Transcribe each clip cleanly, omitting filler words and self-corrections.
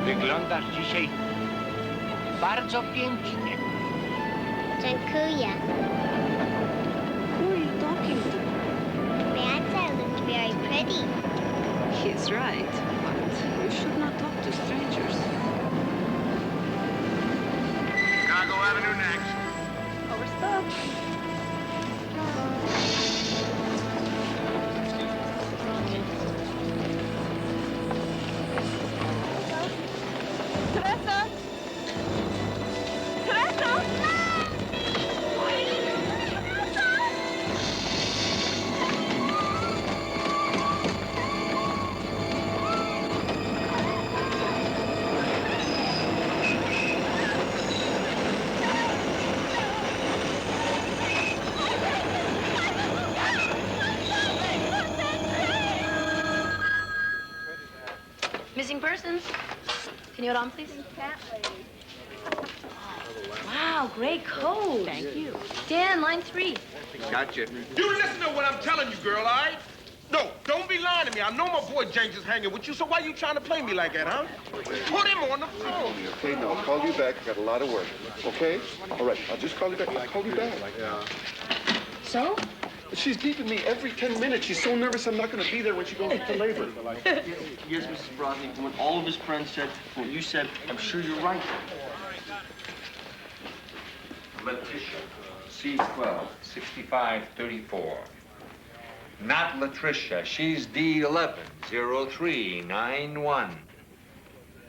Wyglądasz dzisiaj bardzo pięknie. Dziękuję. Who are you talking to? Santa looks very pretty. He's right, but you should not talk to strangers. Chicago Avenue next. Overstop. Teresa! Teresa! Missing persons. Can you hold on, please? Wow, great coat. Thank you. Dan, line 3. Gotcha. You listen to what I'm telling you, girl, all right? No, don't be lying to me. I know my boy James is hanging with you, so why you trying to play me like that, huh? Put him on the phone. Okay, no, I'll call you back. I got a lot of work. Okay? All right, I'll just call you back. I'll call you back. Yeah. So? She's beeping me every 10 minutes. She's so nervous I'm not going to be there when she goes into labor. Yes, Mrs. Brosny, from what all of his friends said, from what you said, I'm sure you're right. Letitia, C12, 6534. Not Latricia. She's D11, 0391.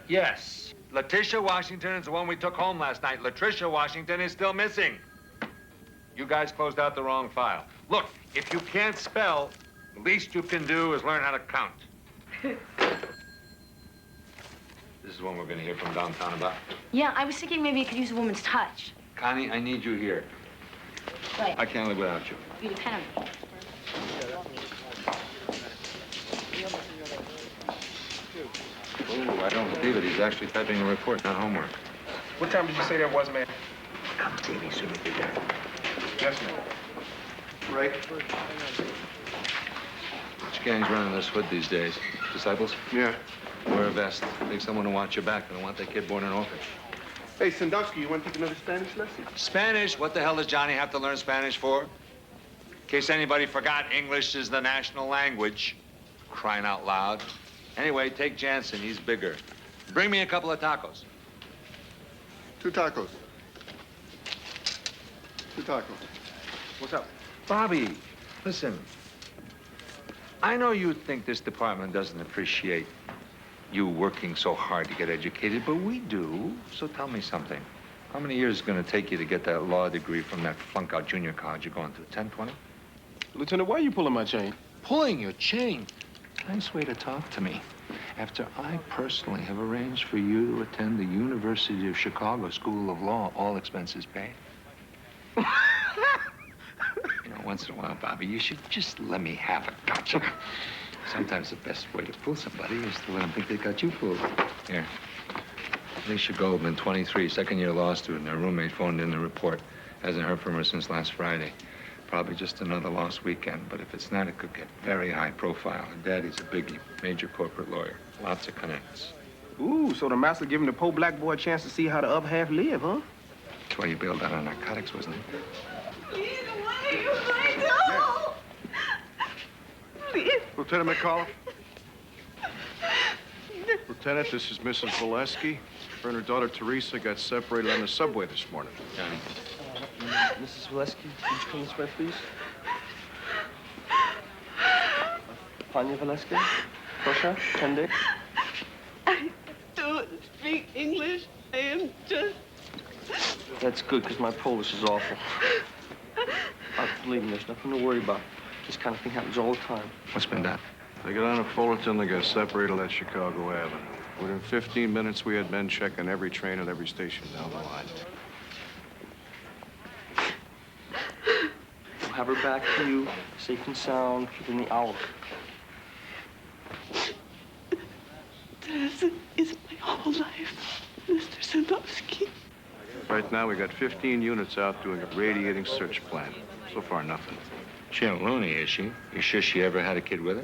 Yes, Letitia Washington is the one we took home last night. Latricia Washington is still missing. You guys closed out the wrong file. Look, if you can't spell, the least you can do is learn how to count. This is one we're going to hear from downtown about. Yeah, I was thinking maybe you could use a woman's touch. Connie, I need you here. Right. I can't live without you. You depend on me. Oh, I don't believe it. He's actually typing a report, not homework. What time did you say that was, man? Come see me soon as you're done. Yes, man. Right? Which gang's running this hood these days? Disciples? Yeah. Wear a vest. Take someone to watch your back. I don't want that kid born in an orphanage. Hey, Sandowski, you want to take another Spanish lesson? Spanish? What the hell does Johnny have to learn Spanish for? In case anybody forgot, English is the national language. Crying out loud. Anyway, take Jansen. He's bigger. Bring me a couple of tacos. 2 tacos. 2 tacos. What's up? Bobby, listen. I know you think this department doesn't appreciate you working so hard to get educated, but we do. So tell me something. How many years is it going to take you to get that law degree from that flunk-out junior college you're going to? 10, 20? Lieutenant, why are you pulling my chain? Pulling your chain? Nice way to talk to me. After I personally have arranged for you to attend the University of Chicago School of Law, all expenses paid. You know, once in a while, Bobby, you should just let me have a gotcha. Sometimes the best way to fool somebody is to let them think they got you fooled. Here. Alicia Goldman, 23, second-year law student. Her roommate phoned in the report. Hasn't heard from her since last Friday. Probably just another lost weekend, but if it's not, it could get very high profile. Her daddy's a biggie, major corporate lawyer. Lots of connects. Ooh, so the master giving the poor black boy a chance to see how the upper half live, huh? That's why you bailed out on narcotics, wasn't it? Please, wait, no! Please. Lieutenant McCullough? Lieutenant, this is Mrs. Valesky. Her and her daughter Teresa got separated on the subway this morning. Johnny. Mrs. Valesky, would you come this way, please? Pania Valesky? Proszę, tędy. I don't speak English. I am just... That's good, because my Polish is awful. Believe me, there's nothing to worry about. This kind of thing happens all the time. What's been done? They got on a Fullerton, they got separated at Chicago Avenue. Within 15 minutes, we had men checking every train at every station down the line. We'll have her back to you, safe and sound, within the hour. Teresa is my whole life, Mr. Sandowski. Right now, we got 15 units out doing a radiating search plan. So far, nothing. She ain't loony, is she? You sure she ever had a kid with her?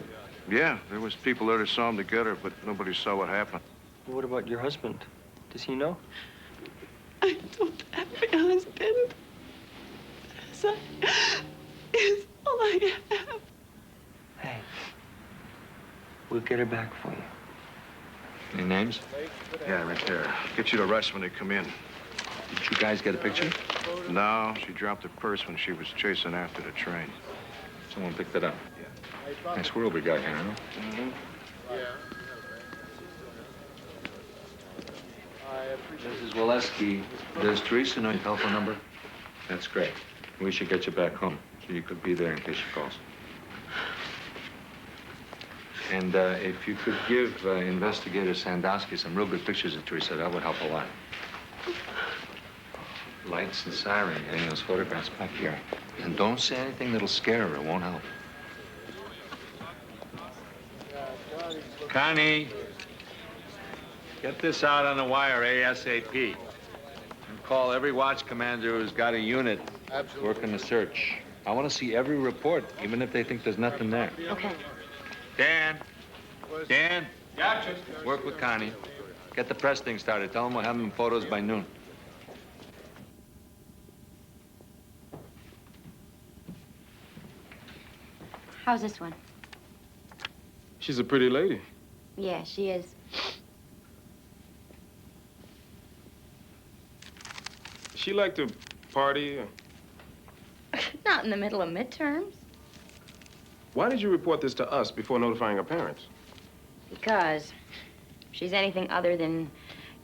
Yeah, there was people there that saw them together, but nobody saw what happened. What about your husband? Does he know? I don't have a husband. Is all I have. Hey, we'll get her back for you. Any names? Yeah, right there. Get you to rush when they come in. Did you guys get a picture? No, she dropped her purse when she was chasing after the train. Someone picked it up. Yeah. Nice world we got here, huh? Mm-hmm. Mrs. Waleski, does Teresa know your telephone number? That's great. We should get you back home, so you could be there in case she calls. And if you could give Investigator Sandowski some real good pictures of Teresa, that would help a lot. Lights and siren, getting those photographs back here. And don't say anything that'll scare her. It won't help. Connie, get this out on the wire ASAP. And call every watch commander who's got a unit working the search. I want to see every report, even if they think there's nothing there. Okay. Dan. Gotcha. Work with Connie. Get the press thing started. Tell them we'll have them photos by noon. How's this one? She's a pretty lady. Yeah, she is. She like to party. Not in the middle of midterms. Why did you report this to us before notifying her parents? Because if she's anything other than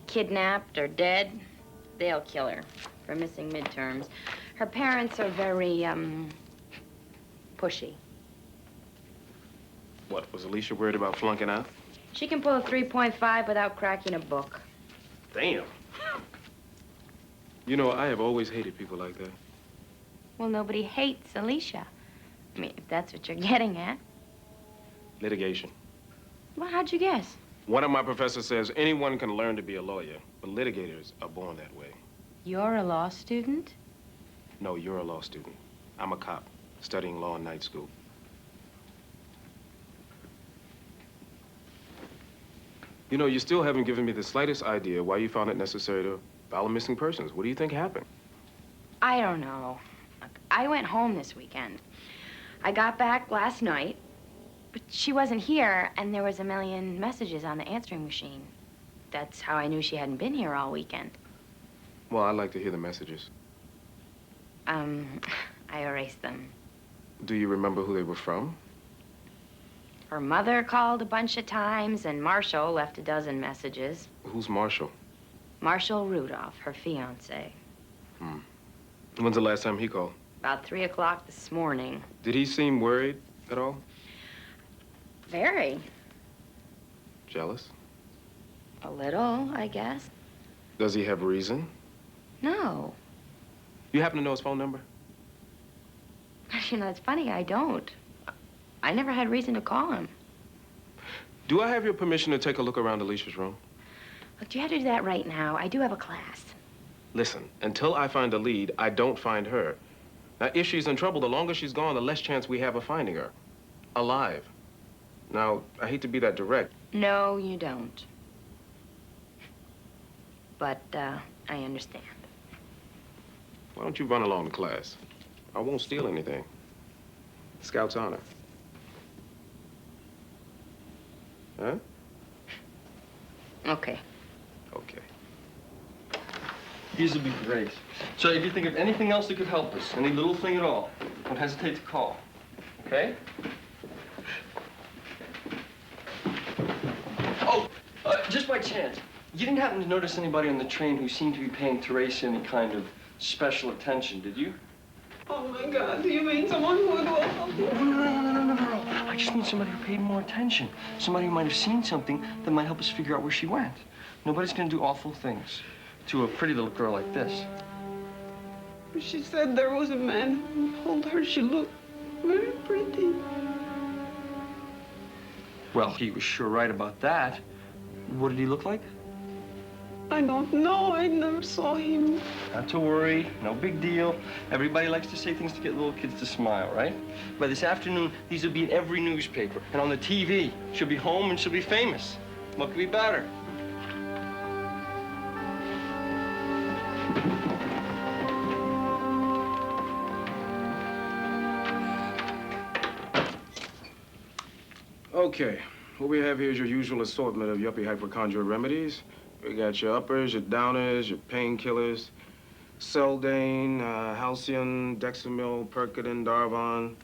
kidnapped or dead, they'll kill her for missing midterms. Her parents are very, pushy. What, was Alicia worried about flunking out? She can pull a 3.5 without cracking a book. Damn. You know, I have always hated people like that. Well, nobody hates Alicia. I mean, if that's what you're getting at. Litigation. Well, how'd you guess? One of my professors says anyone can learn to be a lawyer, but litigators are born that way. You're a law student? No, you're a law student. I'm a cop, studying law in night school. You know, you still haven't given me the slightest idea why you found it necessary to file missing persons. What do you think happened? I don't know. Look, I went home this weekend. I got back last night, but she wasn't here, and there was a million messages on the answering machine. That's how I knew she hadn't been here all weekend. Well, I'd like to hear the messages. I erased them. Do you remember who they were from? Her mother called a bunch of times, and Marshall left a dozen messages. Who's Marshall? Marshall Rudolph, her fiancé. When's the last time he called? About 3 o'clock this morning. Did he seem worried at all? Very. Jealous? A little, I guess. Does he have reason? No. You happen to know his phone number? You know, it's funny, I don't. I never had reason to call him. Do I have your permission to take a look around Alicia's room? Look, you have to do that right now. I do have a class. Listen, until I find a lead, I don't find her. Now, if she's in trouble, the longer she's gone, the less chance we have of finding her. Alive. Now, I hate to be that direct. No, you don't. But, I understand. Why don't you run along to class? I won't steal anything. Scout's honor. Huh? Okay. Okay. These will be great. So if you think of anything else that could help us, any little thing at all, don't hesitate to call. Okay? Oh, just by chance, you didn't happen to notice anybody on the train who seemed to be paying Teresa any kind of special attention, did you? Oh, my God. Do you mean someone who would go help you? No. I just mean somebody who paid more attention. Somebody who might have seen something that might help us figure out where she went. Nobody's gonna do awful things to a pretty little girl like this. She said there was a man who told her she looked very pretty. Well, he was sure right about that. What did he look like? I don't know. I never saw him. Not to worry. No big deal. Everybody likes to say things to get little kids to smile, right? By this afternoon, these will be in every newspaper and on the TV. She'll be home and she'll be famous. What could be better? Okay, what we have here is your usual assortment of yuppie hypochondrial remedies. We got your uppers, your downers, your painkillers, Seldane, Halcyon, Dexamil, Percodan, Darvon,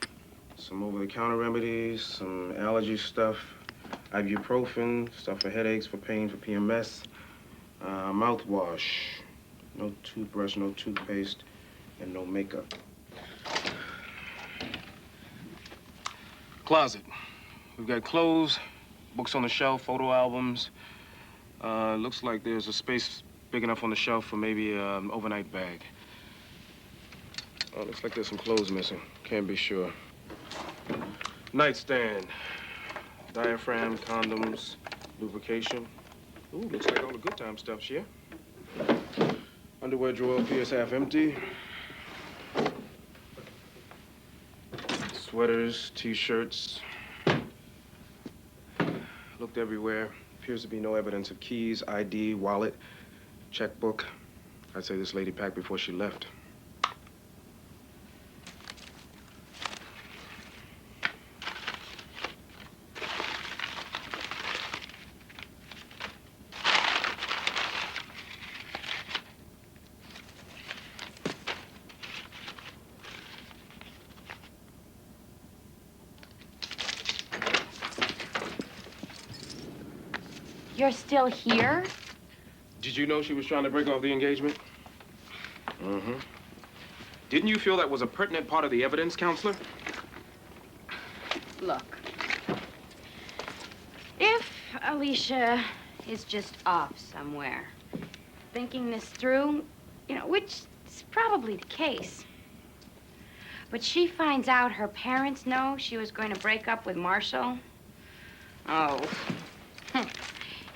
some over-the-counter remedies, some allergy stuff, ibuprofen, stuff for headaches, for pain, for PMS, mouthwash, no toothbrush, no toothpaste, and no makeup. Closet. We've got clothes, books on the shelf, photo albums. Looks like there's a space big enough on the shelf for maybe an overnight bag. Looks like there's some clothes missing. Can't be sure. Nightstand. Diaphragm, condoms, lubrication. Ooh, looks like all the good time stuff's here. Underwear drawer appears half empty. Sweaters, t-shirts. Looked everywhere. Appears to be no evidence of keys, ID, wallet, checkbook. I'd say this lady packed before she left. You're still here? Did you know she was trying to break off the engagement? Mm-hmm. Didn't you feel that was a pertinent part of the evidence, counselor? Look. If Alicia is just off somewhere, thinking this through, which is probably the case, but she finds out her parents know she was going to break up with Marshall, oh,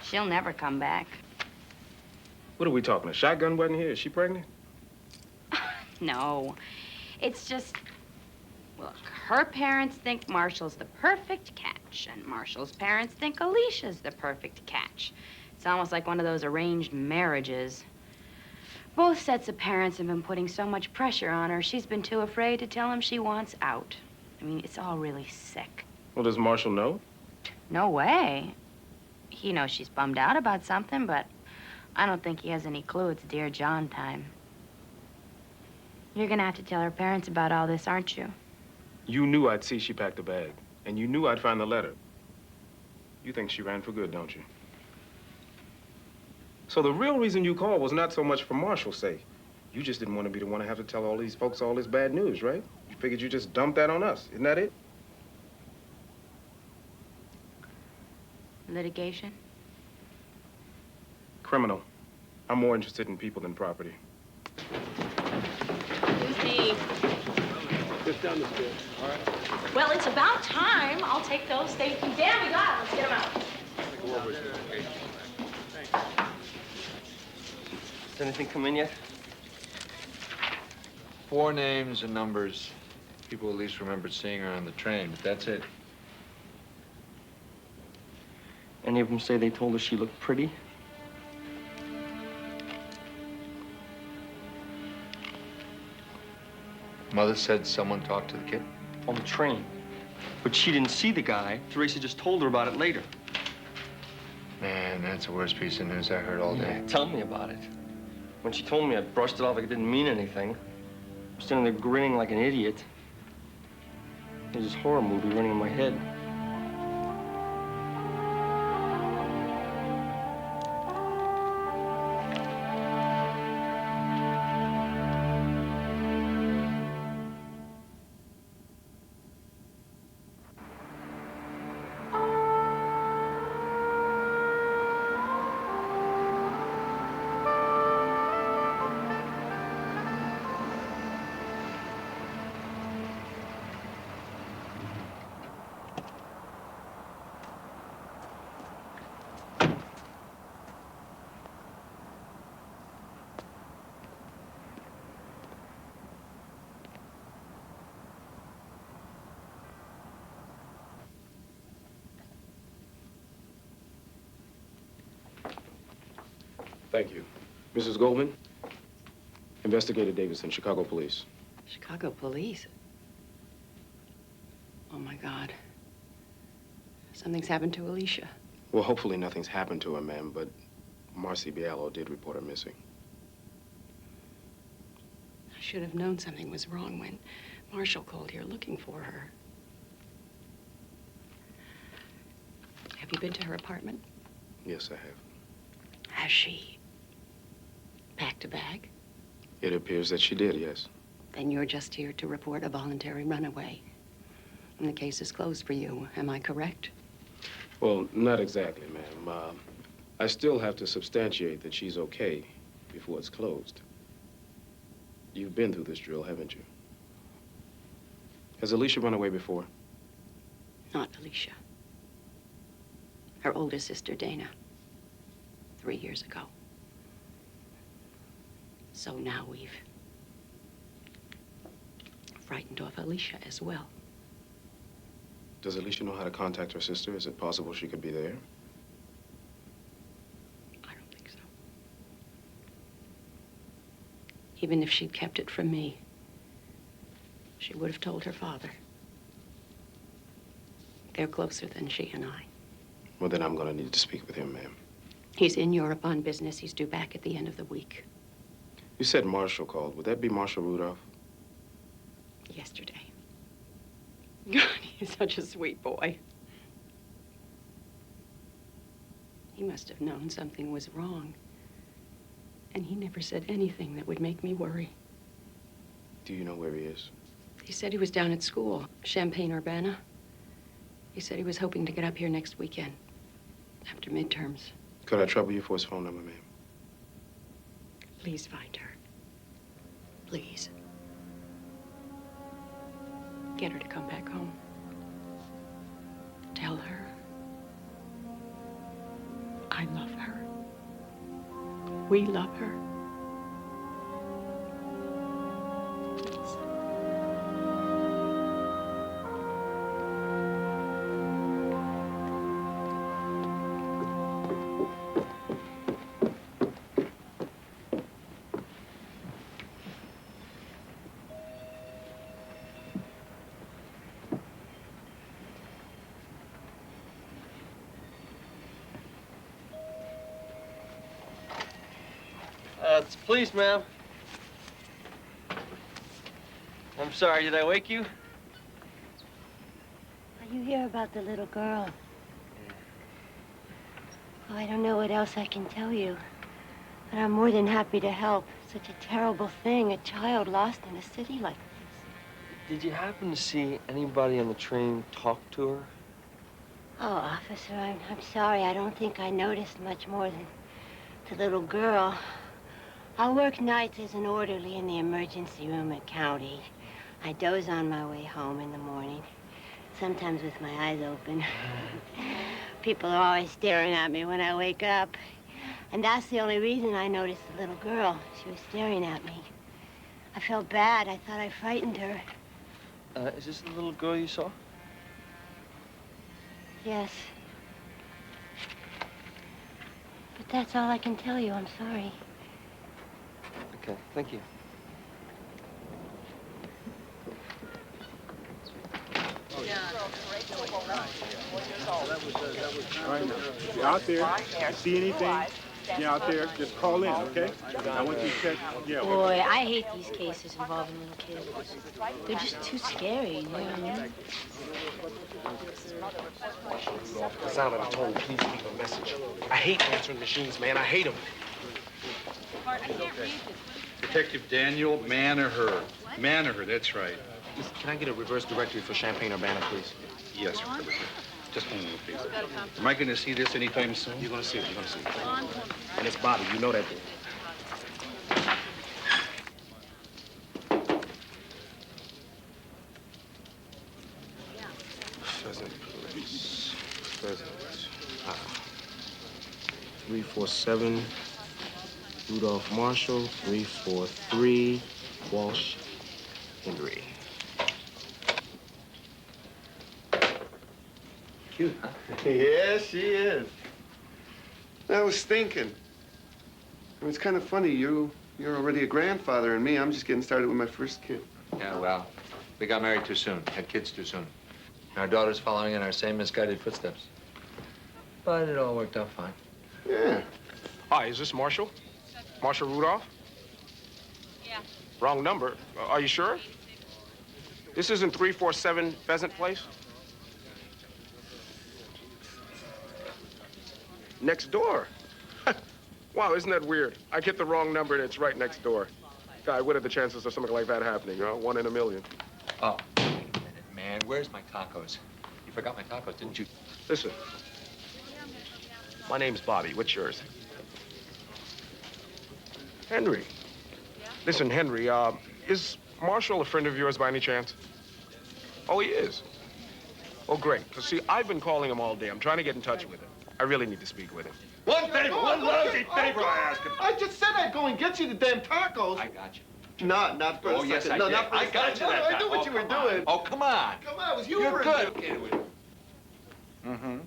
she'll never come back. What are we talking? A shotgun wasn't here? Is she pregnant? No. It's just, look, her parents think Marshall's the perfect catch, and Marshall's parents think Alicia's the perfect catch. It's almost like one of those arranged marriages. Both sets of parents have been putting so much pressure on her, she's been too afraid to tell him she wants out. I mean, it's all really sick. Well, does Marshall know? No way. He knows she's bummed out about something, but I don't think he has any clue it's Dear John time. You're gonna have to tell her parents about all this, aren't you? You knew I'd see she packed a bag, and you knew I'd find the letter. You think she ran for good, don't you? So the real reason you called was not so much for Marshall's sake. You just didn't want to be the one to have to tell all these folks all this bad news, right? You figured you just dumped that on us. Isn't that it? Litigation? Criminal. I'm more interested in people than property. Lucy. Just down the stairs. All right. Well, it's about time. I'll take those. Damn, we got 'em. Let's get 'em out. Has anything come in yet? 4 names and numbers. People at least remembered seeing her on the train, but that's it. Any of them say they told her she looked pretty? Mother said someone talked to the kid. On the train. But she didn't see the guy. Teresa just told her about it later. Man, that's the worst piece of news I heard all day. Yeah, tell me about it. When she told me, I brushed it off like it didn't mean anything. I'm standing there grinning like an idiot. There's this horror movie running in my head. Thank you. Mrs. Goldman? Investigator Davidson, Chicago Police. Chicago Police? Oh, my God. Something's happened to Alicia. Well, hopefully nothing's happened to her, ma'am, but Marcy Bialo did report her missing. I should have known something was wrong when Marshall called here looking for her. Have you been to her apartment? Yes, I have. Has she packed a bag? It appears that she did, yes. Then you're just here to report a voluntary runaway. And the case is closed for you. Am I correct? Well, not exactly, ma'am. I still have to substantiate that she's okay before it's closed. You've been through this drill, haven't you? Has Alicia run away before? Not Alicia. Her older sister, Dana. 3 years ago. So now we've frightened off Alicia as well. Does Alicia know how to contact her sister? Is it possible she could be there? I don't think so. Even if she'd kept it from me, she would have told her father. They're closer than she and I. Well, then I'm gonna need to speak with him, ma'am. He's in Europe on business. He's due back at the end of the week. You said Marshall called. Would that be Marshall Rudolph? Yesterday. God, he's such a sweet boy. He must have known something was wrong. And he never said anything that would make me worry. Do you know where he is? He said he was down at school, Champaign-Urbana. He said he was hoping to get up here next weekend, after midterms. Could I trouble you for his phone number, ma'am? Please find her. Please. Get her to come back home. Tell her I love her. We love her. Please. It's police, ma'am. I'm sorry, did I wake you? Are you here about the little girl? Oh, I don't know what else I can tell you. But I'm more than happy to help. Such a terrible thing, a child lost in a city like this. Did you happen to see anybody on the train talk to her? Oh, officer, I'm sorry. I don't think I noticed much more than the little girl. I work nights as an orderly in the emergency room at County. I doze on my way home in the morning, sometimes with my eyes open. People are always staring at me when I wake up. And that's the only reason I noticed the little girl. She was staring at me. I felt bad. I thought I frightened her. Is this the little girl you saw? Yes. But that's all I can tell you. I'm sorry. Okay, thank you. All right, now, if you're out there, you see anything, you're out there, just call in, okay? I want you to check, yeah. Boy, I hate these cases involving little kids. They're just too scary, you know what I mean? That's not what I told him. Please leave a message. I hate answering machines, man. I hate them. Detective Daniel Manaher. Manaher, that's right. Can I get a reverse directory for Champaign-Urbana, please? Yes, sir. Just one minute, please. Am I going to see this anytime soon? You're going to see it. You're going to see it. And it's Bobby. You know that. Pheasant Police. Pheasant. 347 Rudolph Marshall. 343 Walsh Henry. Cute, huh? Yeah, she is. I was thinking. I mean, it's kind of funny. You You're already a grandfather, and me, I'm just getting started with my first kid. Yeah, well, we got married too soon, had kids too soon. Our daughter's following in our same misguided footsteps. But it all worked out fine. Yeah. Hi, is this Marshall? Marshall Rudolph? Yeah. Wrong number. Are you sure? This isn't 347 Pheasant Place? Next door. Wow, isn't that weird? I get the wrong number and it's right next door. God, what are the chances of something like that happening, huh? 1 in a million. Oh, wait a minute, man. Where's my tacos? You forgot my tacos, didn't you? Listen. My name's Bobby. What's yours? Henry. Listen, Henry, is Marshall a friend of yours by any chance? Oh, he is? Oh, great. Because, see, I've been calling him all day. I'm trying to get in touch with him. I really need to speak with him. One lousy favor I ask him. I just said I'd go and get you the damn tacos. I got you. Not for a Oh, yes, second. I did. Not for a I got second. you that I time. knew what you were doing. Oh, come on. Come on, it was you You're who were good. Okay, Mm-hmm.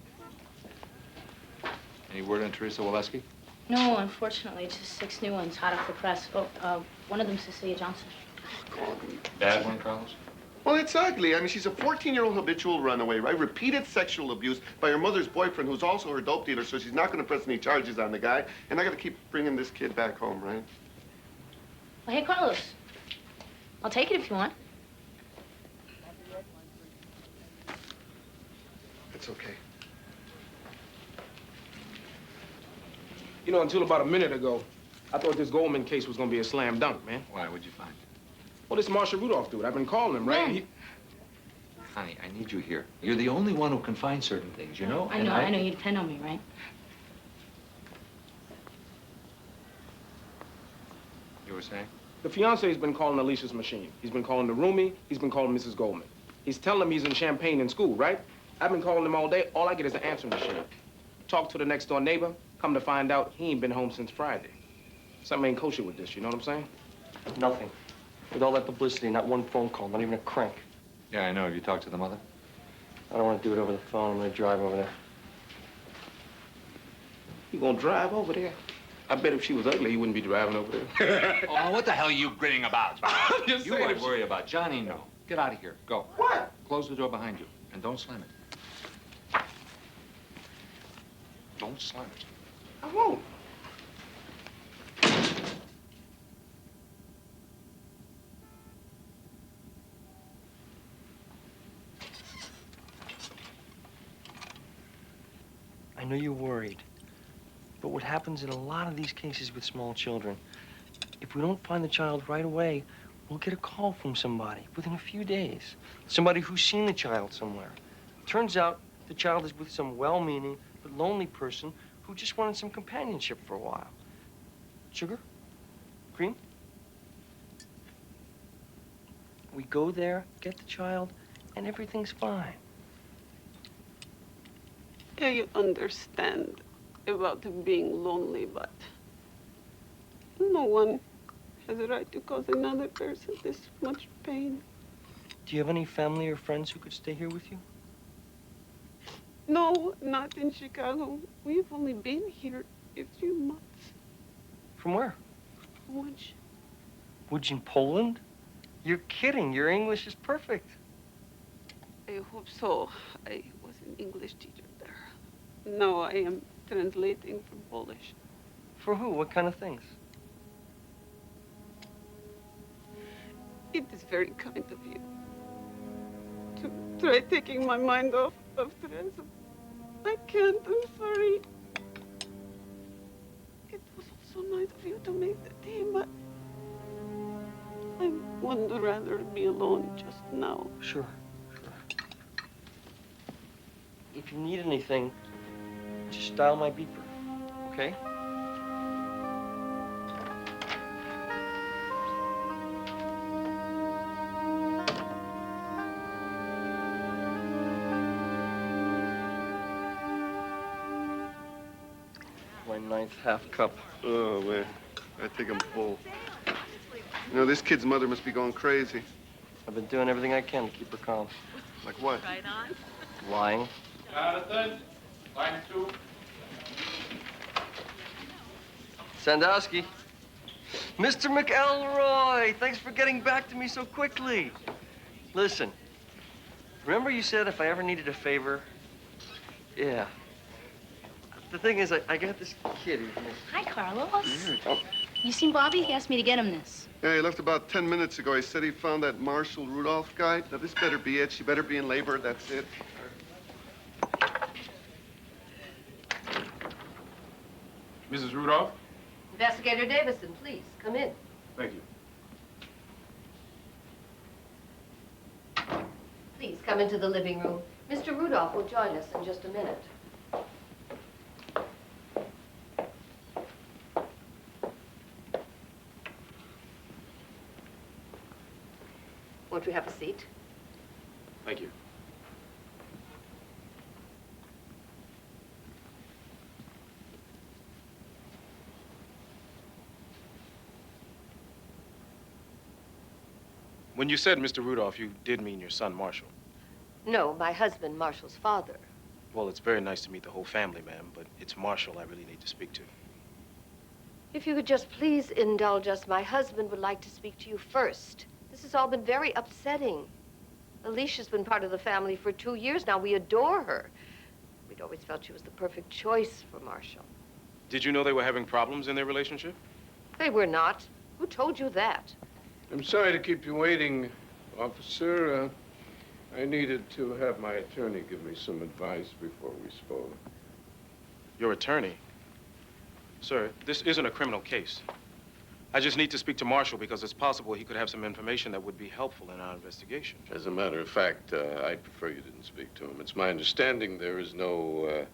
Any word on Teresa Waleski? No, unfortunately, just 6 new ones hot off the press. Oh, one of them's Cecilia Johnson. Bad one, Carlos? Well, it's ugly. I mean, she's a 14-year-old habitual runaway, right? Repeated sexual abuse by her mother's boyfriend, who's also her dope dealer, so she's not going to press any charges on the guy. And I got to keep bringing this kid back home, right? Well, hey, Carlos. I'll take it if you want. It's okay. You know, until about a minute ago, I thought this Goldman case was going to be a slam dunk, man. Why? What'd you find? Well, this Marshall Rudolph dude, I've been calling him, right? When? Honey, I need you here. You're the only one who can find certain things, you know? I know. You depend on me, right? You were saying? The fiance's been calling Alicia's machine. He's been calling the roomie. He's been calling Mrs. Goldman. He's telling him he's in Champaign in school, right? I've been calling him all day. All I get is an answering machine. Talk to the next door neighbor. Come to find out, he ain't been home since Friday. Something ain't kosher with this, you know what I'm saying? Nothing. With all that publicity, not one phone call, not even a crank. Yeah, I know. Have you talked to the mother? I don't want to do it over the phone. I'm going to drive over there. You gonna drive over there? I bet if she was ugly, you wouldn't be driving over there. Oh, what the hell are you grinning about? I'm just You saying ain't if worried about Johnny, no. Get out of here. Go. What? Close the door behind you, and don't slam it. Don't slam it. I won't. I know you're worried, but what happens in a lot of these cases with small children, if we don't find the child right away, we'll get a call from somebody within a few days. Somebody who's seen the child somewhere. Turns out the child is with some well-meaning but lonely person who just wanted some companionship for a while. Sugar? Cream? We go there, get the child, and everything's fine. Yeah, you understand about him being lonely, but no one has a right to cause another person this much pain. Do you have any family or friends who could stay here with you? No, not in Chicago. We've only been here a few months. From where? Which? Łódź in Poland? You're kidding. Your English is perfect. I hope so. I was an English teacher there. Now I am translating from Polish. For who? What kind of things? It is very kind of you to try taking my mind off of Teresa. I can't, I'm sorry. It was also nice of you to make the team, but I would rather be alone just now. Sure. If you need anything, just dial my beeper, okay? My 9th half cup. Oh, man. I think I'm full. You know, this kid's mother must be going crazy. I've been doing everything I can to keep her calm. Like what? Right on. Lying. Jonathan, line 2. Sandowski. Mr. McElroy, thanks for getting back to me so quickly. Listen, remember you said if I ever needed a favor? Yeah. The thing is, I got this kid here. Hi, Carlos. Oh. You seen Bobby? He asked me to get him this. Yeah, he left about 10 minutes ago. He said he found that Marshall Rudolph guy. Now, this better be it. She better be in labor. That's it. Mrs. Rudolph? Investigator Davison, please, come in. Thank you. Please, come into the living room. Mr. Rudolph will join us in just a minute. Won't you have a seat? Thank you. When you said Mr. Rudolph, you did mean your son, Marshall. No, my husband, Marshall's father. Well, it's very nice to meet the whole family, ma'am, but it's Marshall I really need to speak to. If you could just please indulge us, my husband would like to speak to you first. This has all been very upsetting. Alicia's been part of the family for 2 years now. We adore her. We'd always felt she was the perfect choice for Marshall. Did you know they were having problems in their relationship? They were not. Who told you that? I'm sorry to keep you waiting, officer. I needed to have my attorney give me some advice before we spoke. Your attorney? Sir, this isn't a criminal case. I just need to speak to Marshall because it's possible he could have some information that would be helpful in our investigation. As a matter of fact, I'd prefer you didn't speak to him. It's my understanding there is no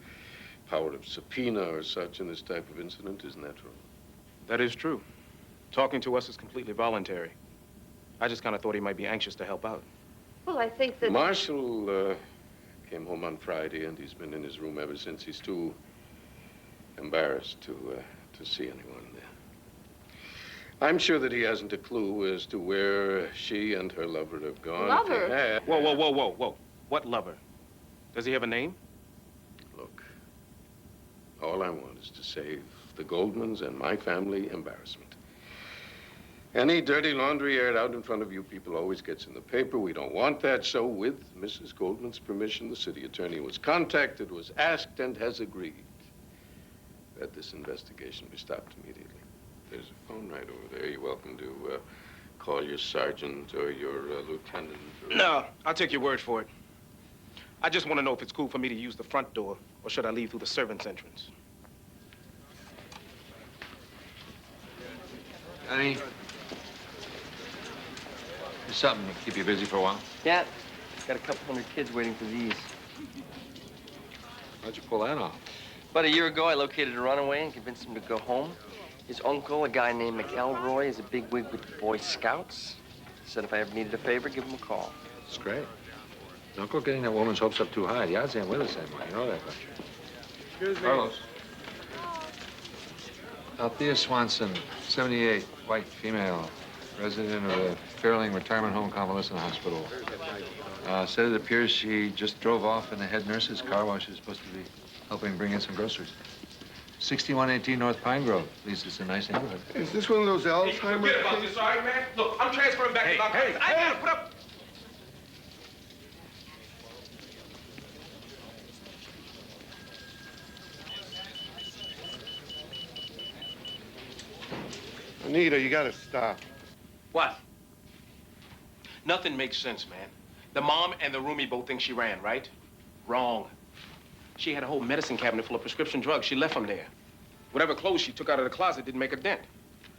power of subpoena or such in this type of incident. Isn't that true? That is true. Talking to us is completely voluntary. I just kind of thought he might be anxious to help out. Well, I think that... Marshall came home on Friday, and he's been in his room ever since. He's too embarrassed to see anyone there. I'm sure that he hasn't a clue as to where she and her lover have gone. Lover? Whoa, whoa, whoa, whoa, whoa. What lover? Does he have a name? Look, all I want is to save the Goldmans and my family embarrassment. Any dirty laundry aired out in front of you people always gets in the paper. We don't want that. So with Mrs. Goldman's permission, the city attorney was contacted, was asked, and has agreed that this investigation be stopped immediately. There's a phone right over there. You're welcome to call your sergeant or your lieutenant. Or... No, I'll take your word for it. I just want to know if it's cool for me to use the front door, or should I leave through the servants' entrance? Honey, there's something to keep you busy for a while. Yeah, got a couple hundred kids waiting for these. How'd you pull that off? About a year ago, I located a runaway and convinced him to go home. His uncle, a guy named McElroy, is a bigwig with the Boy Scouts. Said if I ever needed a favor, give him a call. That's great. Don't go getting that woman's hopes up too high. The odds ain't with us anymore. You know that, don't you? Excuse me. Carlos. Althea Swanson, 78, white female, resident of the Fairling Retirement Home Convalescent Hospital. Said it appears she just drove off in the head nurse's car while she was supposed to be helping bring in some groceries. 6118 North Pine Grove. At least it's a nice neighborhood. Is this one of those Alzheimer's Forget about this, all right, man? Look, I'm transferring back to my place. I gotta put up... Anita, you gotta stop. What? Nothing makes sense, man. The mom and the roomie both think she ran, right? Wrong. She had a whole medicine cabinet full of prescription drugs. She left them there. Whatever clothes she took out of the closet didn't make a dent.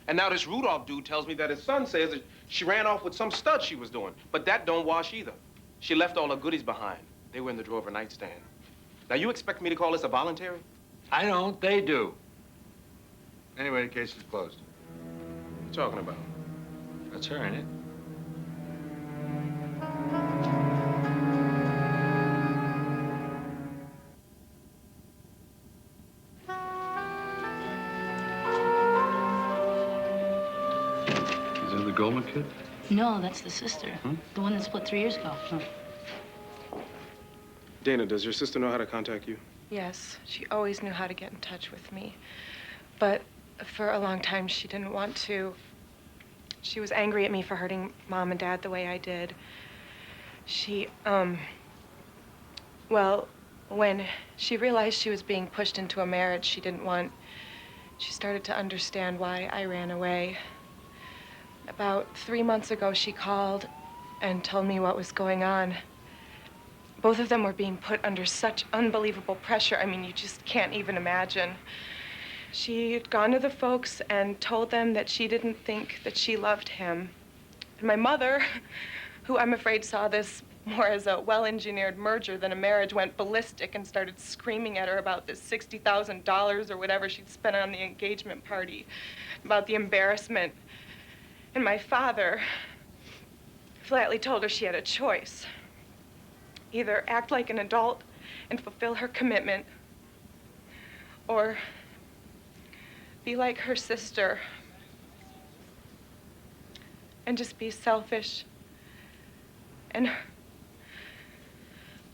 And now this Rudolph dude tells me that his son says that she ran off with some stud she was doing. But that don't wash either. She left all her goodies behind. They were in the drawer of her nightstand. Now, you expect me to call this a voluntary? I don't. They do. Anyway, the case is closed. What are you talking about? That's her, ain't it? Is that the Goldman kid? No, that's the sister. The one that split 3 years ago. Dana, does your sister know how to contact you? Yes, she always knew how to get in touch with me. But for a long time, she didn't want to. She was angry at me for hurting Mom and Dad the way I did. She, well, when she realized she was being pushed into a marriage she didn't want, she started to understand why I ran away. About 3 months ago, she called and told me what was going on. Both of them were being put under such unbelievable pressure. I mean, you just can't even imagine. She had gone to the folks and told them that she didn't think that she loved him. And my mother, who I'm afraid saw this more as a well-engineered merger than a marriage, went ballistic and started screaming at her about this $60,000 or whatever she'd spent on the engagement party, about the embarrassment. And my father flatly told her she had a choice. Either act like an adult and fulfill her commitment, or be like her sister and just be selfish and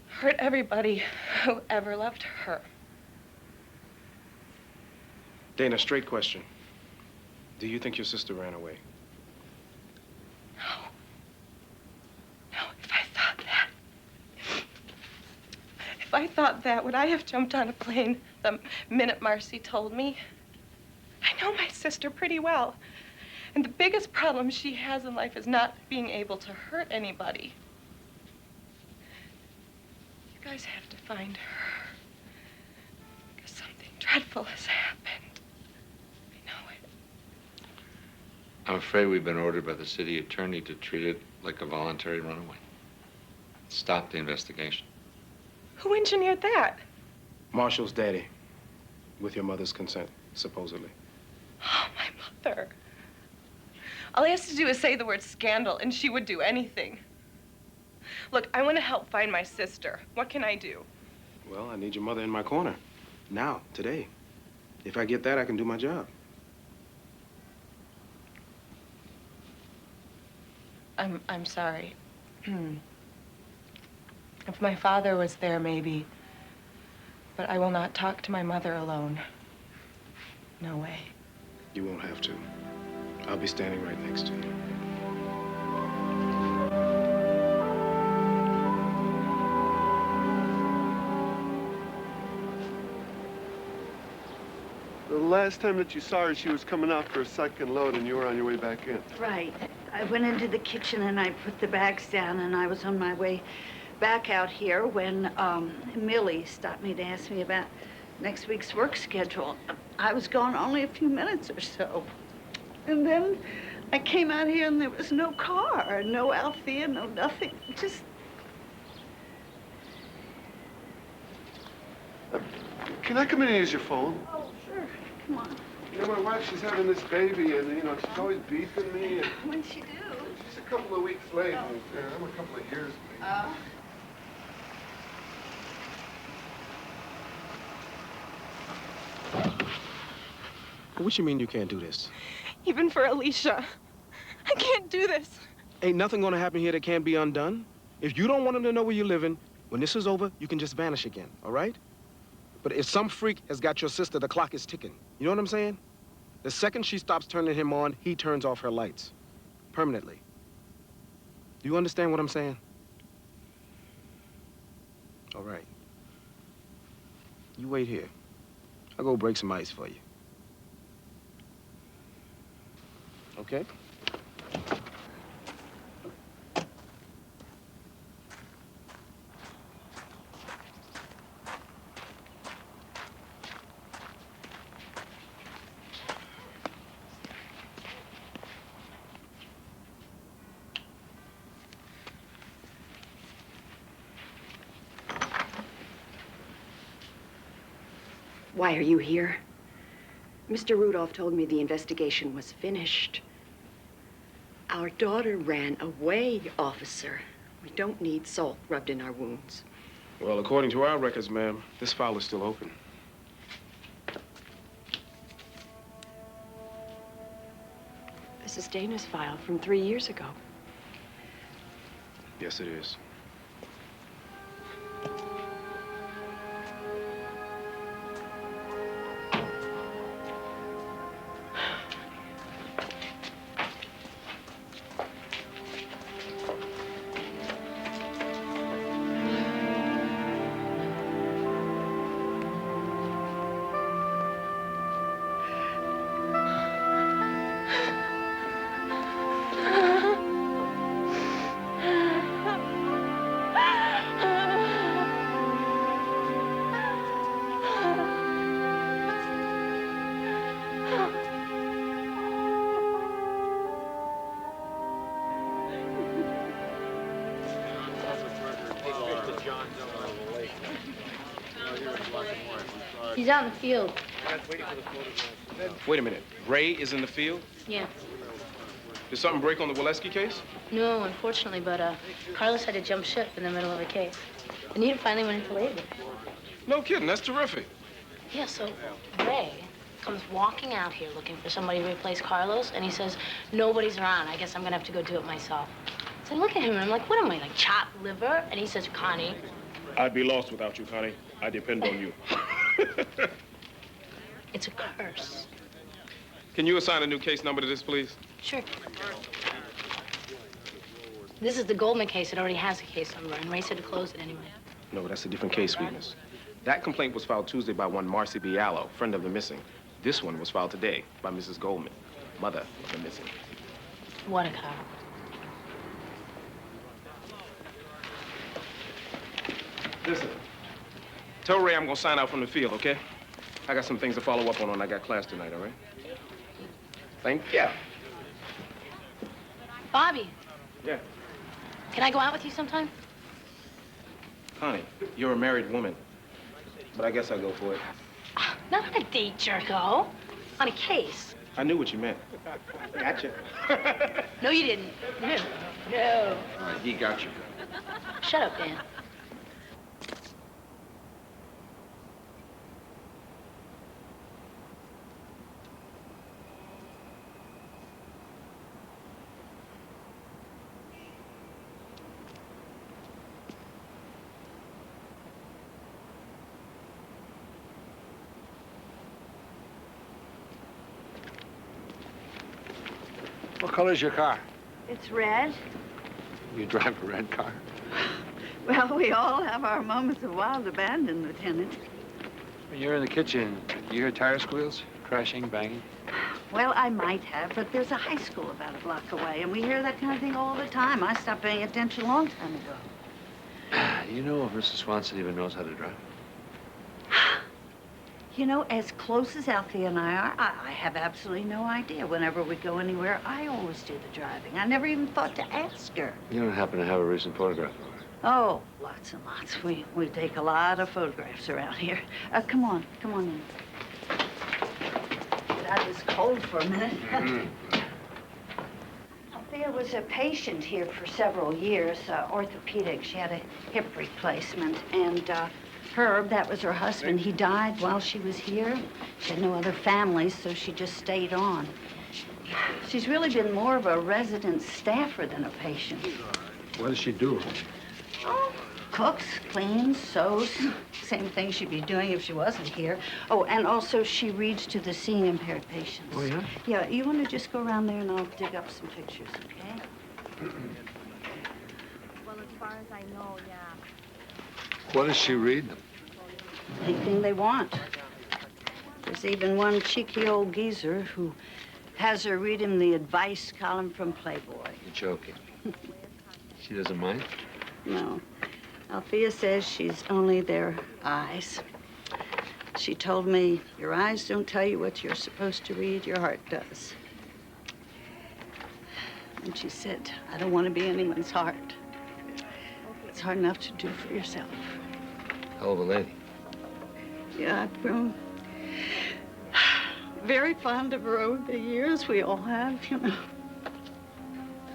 hurt everybody who ever loved her. Dana, straight question. Do you think your sister ran away? If I thought that, would I have jumped on a plane the minute Marcy told me? I know my sister pretty well. And the biggest problem she has in life is not being able to hurt anybody. You guys have to find her. Because something dreadful has happened. I know it. I'm afraid we've been ordered by the city attorney to treat it like a voluntary runaway. Stop the investigation. Who engineered that? Marshall's daddy, with your mother's consent, supposedly. Oh, my mother. All he has to do is say the word scandal, and she would do anything. Look, I want to help find my sister. What can I do? Well, I need your mother in my corner. Now, today. If I get that, I can do my job. I'm sorry. If my father was there, maybe. But I will not talk to my mother alone. No way. You won't have to. I'll be standing right next to you. The last time that you saw her, she was coming out for a second load, and you were on your way back in. Right. I went into the kitchen and I put the bags down, and I was on my way back out here when Millie stopped me to ask me about next week's work schedule. I was gone only a few minutes or so. And then I came out here and there was no car, no Althea, no nothing. Just... Can I come in and use your phone? Oh, sure. Come on. You know, my wife, she's having this baby, and, you know, she's always beeping me. And What'd she do? she's a couple of weeks late. And, I'm a couple of years late. What you mean you can't do this? Even for Alicia. I can't do this. Ain't nothing gonna happen here that can't be undone. If you don't want them to know where you're living, when this is over, you can just vanish again, all right? But if some freak has got your sister, the clock is ticking. You know what I'm saying? The second she stops turning him on, he turns off her lights. Permanently. Do you understand what I'm saying? All right. You wait here. I'll go break some ice for you. Okay? Why are you here? Mr. Rudolph told me the investigation was finished. Our daughter ran away, officer. We don't need salt rubbed in our wounds. Well, according to our records, ma'am, this file is still open. This is Dana's file from 3 years ago. Yes, it is. He's out in the field. Wait a minute. Ray is in the field? Yeah. Did something break on the Waleski case? No, unfortunately, but Carlos had to jump ship in the middle of a case. Anita finally went into labor. No kidding. That's terrific. Yeah, so Ray comes walking out here looking for somebody to replace Carlos, and he says, nobody's around. I guess I'm gonna have to go do it myself. So I look at him, and I'm like, what am I, like chopped liver? And he says, Connie. I'd be lost without you, Connie. I depend on you. It's a curse. Can you assign a new case number to this, please? Sure. This is the Goldman case. It already has a case number, and Ray said to close it anyway. No, that's a different case, Sweetness. That complaint was filed Tuesday by one Marcy Bialo, friend of the missing. This one was filed today by Mrs. Goldman, mother of the missing. What a cop. Listen, tell Ray I'm gonna sign out from the field, okay? I got some things to follow up on when I got class tonight, all right? Thank you. Bobby. Yeah. Can I go out with you sometime? Connie, you're a married woman. But I guess I'll go for it. Not on a date, jerko. On a case. I knew what you meant. Gotcha. No, you didn't. No. All right, he got you. Shut up, Dan. What color's your car? It's red. You drive a red car? Well, we all have our moments of wild abandon, Lieutenant. When you're in the kitchen, you hear tire squeals? Crashing, banging? Well, I might have, but there's a high school about a block away, and we hear that kind of thing all the time. I stopped paying attention a long time ago. You know if Mrs. Swanson even knows how to drive? You know, as close as Alfie and I are, I have absolutely no idea. Whenever we go anywhere, I always do the driving. I never even thought to ask her. You don't happen to have a recent photograph of her? Oh, lots and lots. We take a lot of photographs around here. Come on in. That was cold for a minute. Althea was a patient here for several years, orthopedic. She had a hip replacement, and Herb, that was her husband, he died while she was here. She had no other family, so she just stayed on. She's really been more of a resident staffer than a patient. What does she do? Oh, cooks, cleans, sews. Same thing she'd be doing if she wasn't here. Oh, and also she reads to the seeing impaired patients. Oh, yeah? Yeah, you want to just go around there and I'll dig up some pictures, okay? Well, as far as I know, yeah. What does she read them? Anything they want. There's even one cheeky old geezer who has her read him the advice column from Playboy. You're joking. She doesn't mind? No. Althea says she's only their eyes. She told me, your eyes don't tell you what you're supposed to read, your heart does. And she said, I don't want to be anyone's heart. It's hard enough to do for yourself. Hell of a lady. Yeah, I've grown very fond of her over the years. We all have, you know.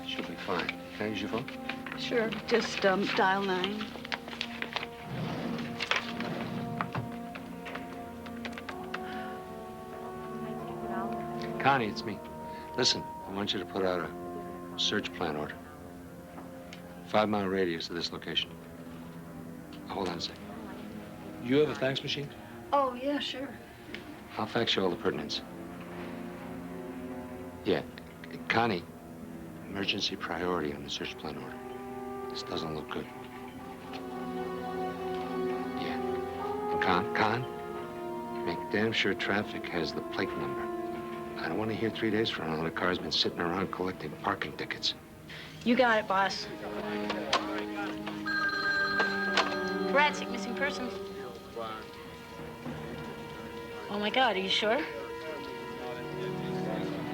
She'll be fine. Can I use your phone? Sure, just dial 9. Connie, it's me. Listen, I want you to put out a search plan order. 5-mile radius of this location. Hold on a second. You have a fax machine? Oh, yeah, sure. I'll fax you all the pertinence. Yeah, Connie, emergency priority on the search plan order. This doesn't look good. Yeah. And Con, make damn sure traffic has the plate number. I don't want to hear 3 days from now the car's been sitting around collecting parking tickets. You got it, boss. Forensic missing persons. Oh, my God, are you sure?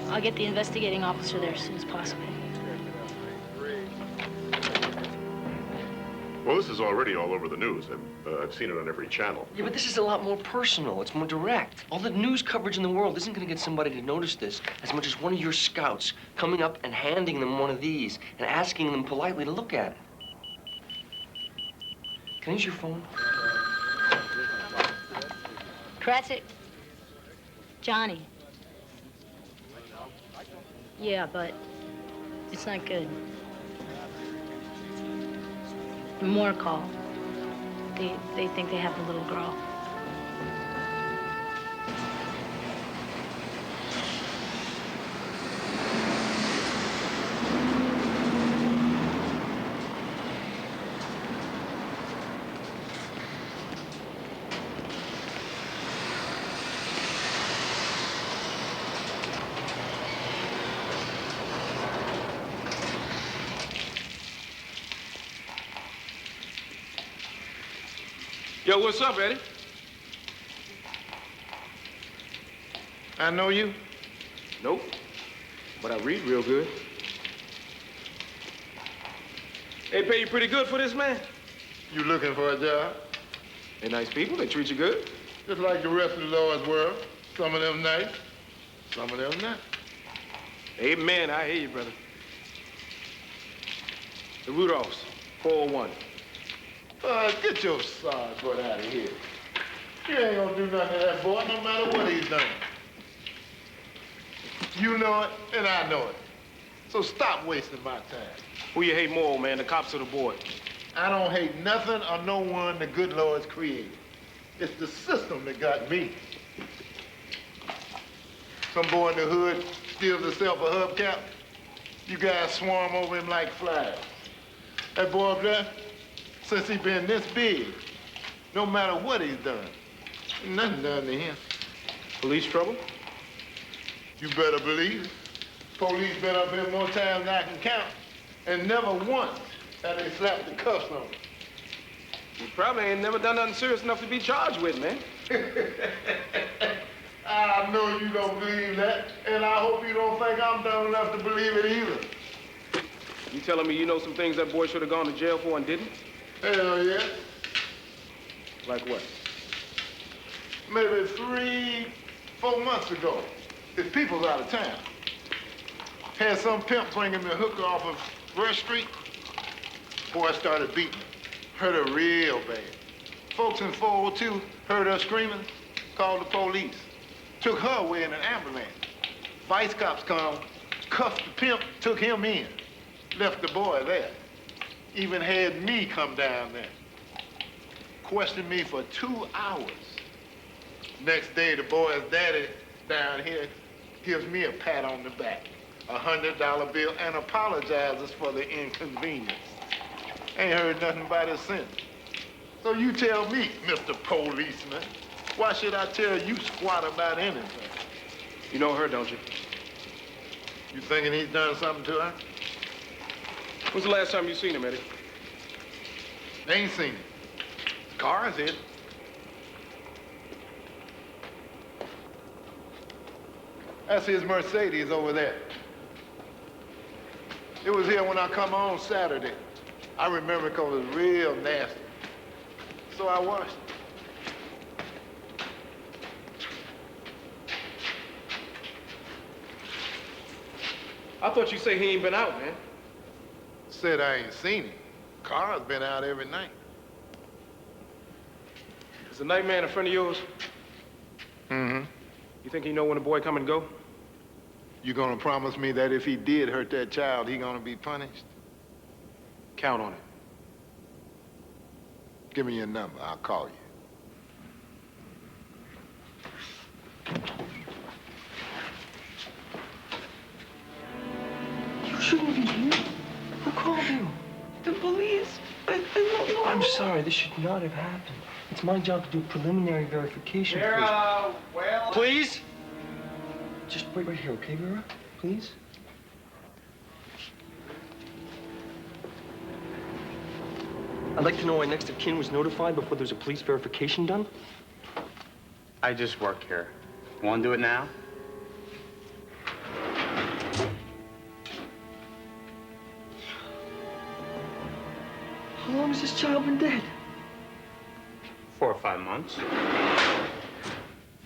I'll get the investigating officer there as soon as possible. Well, this is already all over the news, and I've seen it on every channel. Yeah, but this is a lot more personal. It's more direct. All the news coverage in the world isn't going to get somebody to notice this as much as one of your scouts coming up and handing them one of these and asking them politely to look at it. Can I use your phone? Press it. Johnny. Yeah, but it's not good. More call. They think they have the little girl. Yo, what's up, Eddie? I know you. Nope. But I read real good. They pay you pretty good for this, man? You looking for a job? They're nice people. They treat you good. Just like the rest of the Lord's world. Some of them nice, some of them not. Amen. I hear you, brother. The Rudolphs, 401. Get your sorry butt out of here. You ain't gonna do nothing to that boy, no matter what he's done. You know it, and I know it. So stop wasting my time. Who you hate more, man, the cops or the boy? I don't hate nothing or no one the good Lord's created. It's the system that got me. Some boy in the hood steals himself a hubcap. You guys swarm over him like flies. That boy up there, since he been this big, no matter what he's done, ain't nothing done to him. Police trouble? You better believe it. Police been up here more times than I can count, and never once have they slapped the cuffs on him. You probably ain't never done nothing serious enough to be charged with, man. I know you don't believe that, and I hope you don't think I'm dumb enough to believe it either. You telling me you know some things that boy should have gone to jail for and didn't? Hell yeah. Like what? Maybe 3-4 months ago, his people's out of town. Had some pimp bring him a hooker off of Rush Street. Boy started beating her. Hurt her real bad. Folks in 402 heard her screaming, called the police. Took her away in an ambulance. Vice cops come, cuffed the pimp, took him in. Left the boy there. Even had me come down there. Questioned me for 2 hours. Next day, the boy's daddy down here gives me a pat on the back, a $100 bill, and apologizes for the inconvenience. Ain't heard nothing about it since. So you tell me, Mr. Policeman, why should I tell you squat about anything? You know her, don't you? You thinking he's done something to her? When's the last time you seen him, Eddie? Ain't seen him. Car's hit. That's his Mercedes over there. It was here when I come on Saturday. I remember because it was real nasty. So I washed it. I thought you say he ain't been out, man. Said I ain't seen him. Car's been out every night. Is the night man a friend of yours? Mm-hmm. You think he know when the boy come and go? You gonna promise me that if he did hurt that child, he gonna be punished? Count on it. Give me your number. I'll call you. You shouldn't be here. Who called you? The police. I don't know. I'm sorry. This should not have happened. It's my job to do preliminary verification first. Well... Please? Just wait right here, okay, Vera? Please? I'd like to know why next of kin was notified before there was a police verification done. I just work here. Want to do it now? Hello? long has this child been dead? 4 or 5 months.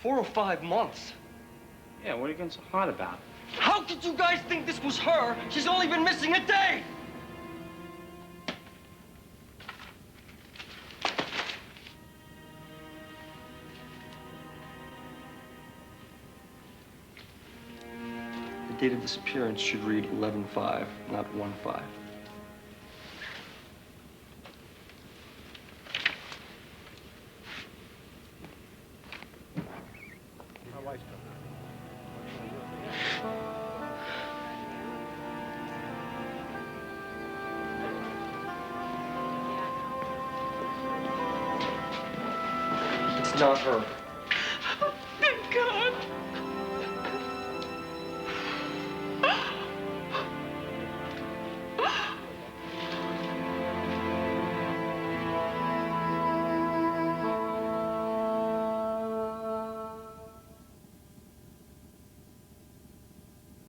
4 or 5 months? Yeah, what are you getting so hot about? How could you guys think this was her? She's only been missing a day! The date of disappearance should read 11/5, not 1/5. It's not her.